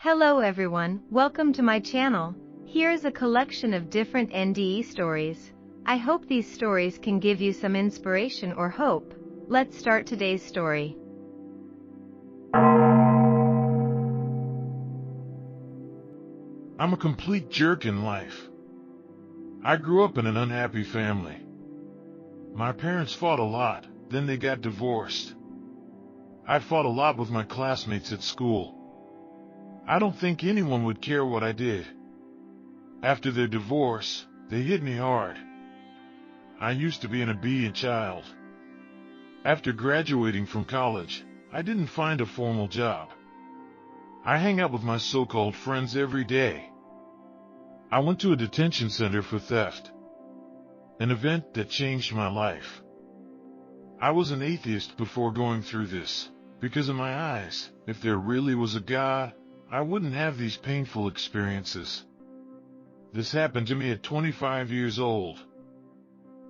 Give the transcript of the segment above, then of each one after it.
Hello everyone, welcome to my channel. Here is a collection of different NDE stories. I hope these stories can give you some inspiration or hope. Let's start today's story. I'm a complete jerk in life. I grew up in an unhappy family. My parents fought a lot, then they got divorced. I fought a lot with my classmates at school. I don't think anyone would care what I did. After their divorce, they hit me hard. I used to be an obedient child. After graduating from college, I didn't find a formal job. I hang out with my so-called friends every day. I went to a detention center for theft, an event that changed my life. I was an atheist before going through this, because in my eyes, if there really was a God, I wouldn't have these painful experiences. This happened to me at 25 years old.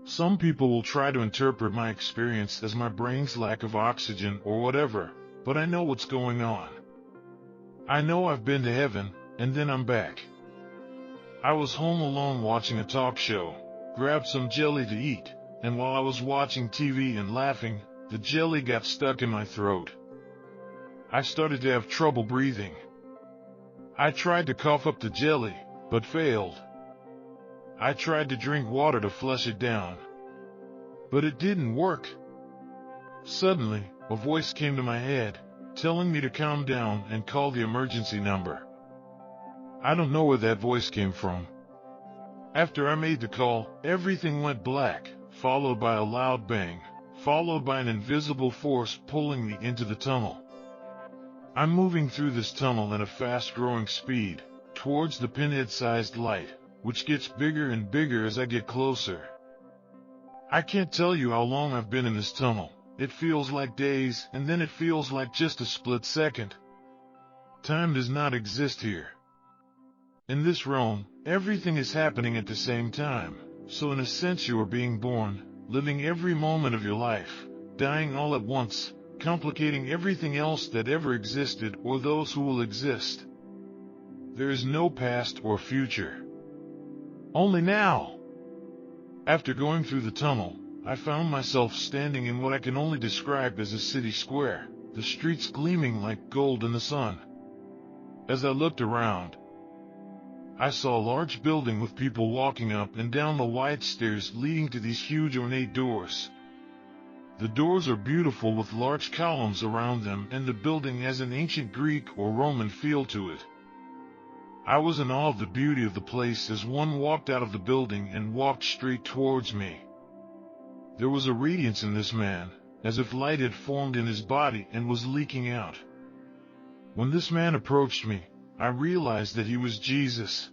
Some people will try to interpret my experience as my brain's lack of oxygen or whatever, but I know what's going on. I know I've been to heaven, and then I'm back. I was home alone watching a talk show, grabbed some jelly to eat, and while I was watching TV and laughing, the jelly got stuck in my throat. I started to have trouble breathing. I tried to cough up the jelly, but failed. I tried to drink water to flush it down, but it didn't work. Suddenly, a voice came to my head, telling me to calm down and call the emergency number. I don't know where that voice came from. After I made the call, everything went black, followed by a loud bang, followed by an invisible force pulling me into the tunnel. I'm moving through this tunnel at a fast-growing speed, towards the pinhead-sized light, which gets bigger and bigger as I get closer. I can't tell you how long I've been in this tunnel. It feels like days, and then it feels like just a split second. Time does not exist here. In this realm, everything is happening at the same time, so in a sense you are being born, living every moment of your life, dying all at once, complicating everything else that ever existed or those who will exist. There is no past or future. Only now. After going through the tunnel, I found myself standing in what I can only describe as a city square, the streets gleaming like gold in the sun. As I looked around, I saw a large building with people walking up and down the wide stairs leading to these huge ornate doors. The doors are beautiful with large columns around them, and the building has an ancient Greek or Roman feel to it. I was in awe of the beauty of the place as one walked out of the building and walked straight towards me. There was a radiance in this man, as if light had formed in his body and was leaking out. When this man approached me, I realized that he was Jesus.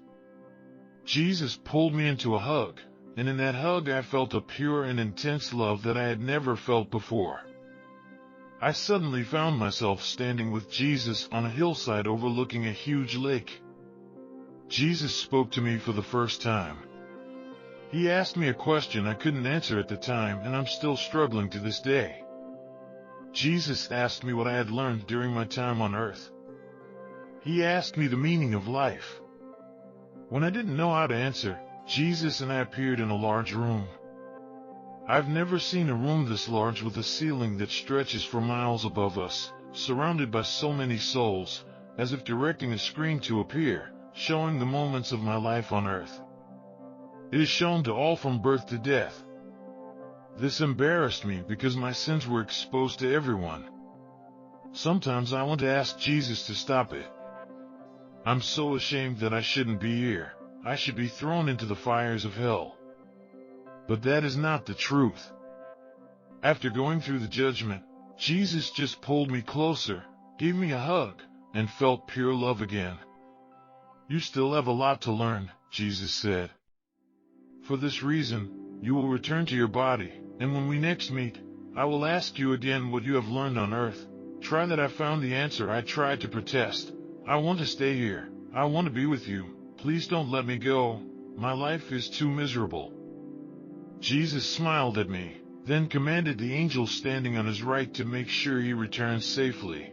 Jesus pulled me into a hug, and in that hug I felt a pure and intense love that I had never felt before. I suddenly found myself standing with Jesus on a hillside overlooking a huge lake. Jesus spoke to me for the first time. He asked me a question I couldn't answer at the time, and I'm still struggling to this day. Jesus asked me what I had learned during my time on earth. He asked me the meaning of life. When I didn't know how to answer, Jesus and I appeared in a large room. I've never seen a room this large with a ceiling that stretches for miles above us, surrounded by so many souls, as if directing a screen to appear, showing the moments of my life on earth. It is shown to all from birth to death. This embarrassed me because my sins were exposed to everyone. Sometimes I want to ask Jesus to stop it. I'm so ashamed that I shouldn't be here. I should be thrown into the fires of hell. But that is not the truth. After going through the judgment, Jesus just pulled me closer, gave me a hug, and felt pure love again. You still have a lot to learn, Jesus said. For this reason, you will return to your body, and when we next meet, I will ask you again what you have learned on earth. Try that I found the answer I tried to protest. I want to stay here. I want to be with you. Please don't let me go. My life is too miserable. Jesus smiled at me, then commanded the angel standing on his right to make sure he returns safely.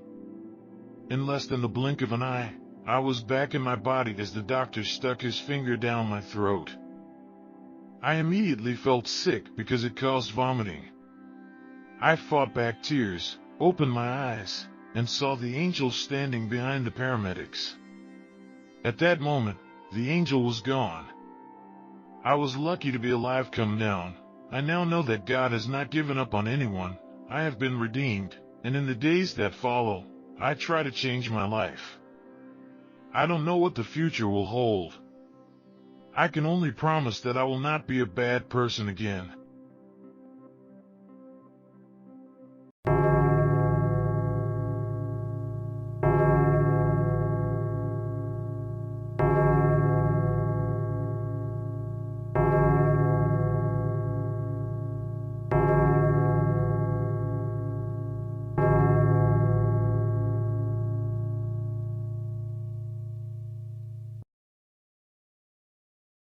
In less than the blink of an eye, I was back in my body as the doctor stuck his finger down my throat. I immediately felt sick because it caused vomiting. I fought back tears, opened my eyes, and saw the angel standing behind the paramedics. At that moment, the angel was gone. I was lucky to be alive come down. I now know that God has not given up on anyone. I have been redeemed, and in the days that follow, I try to change my life. I don't know what the future will hold. I can only promise that I will not be a bad person again.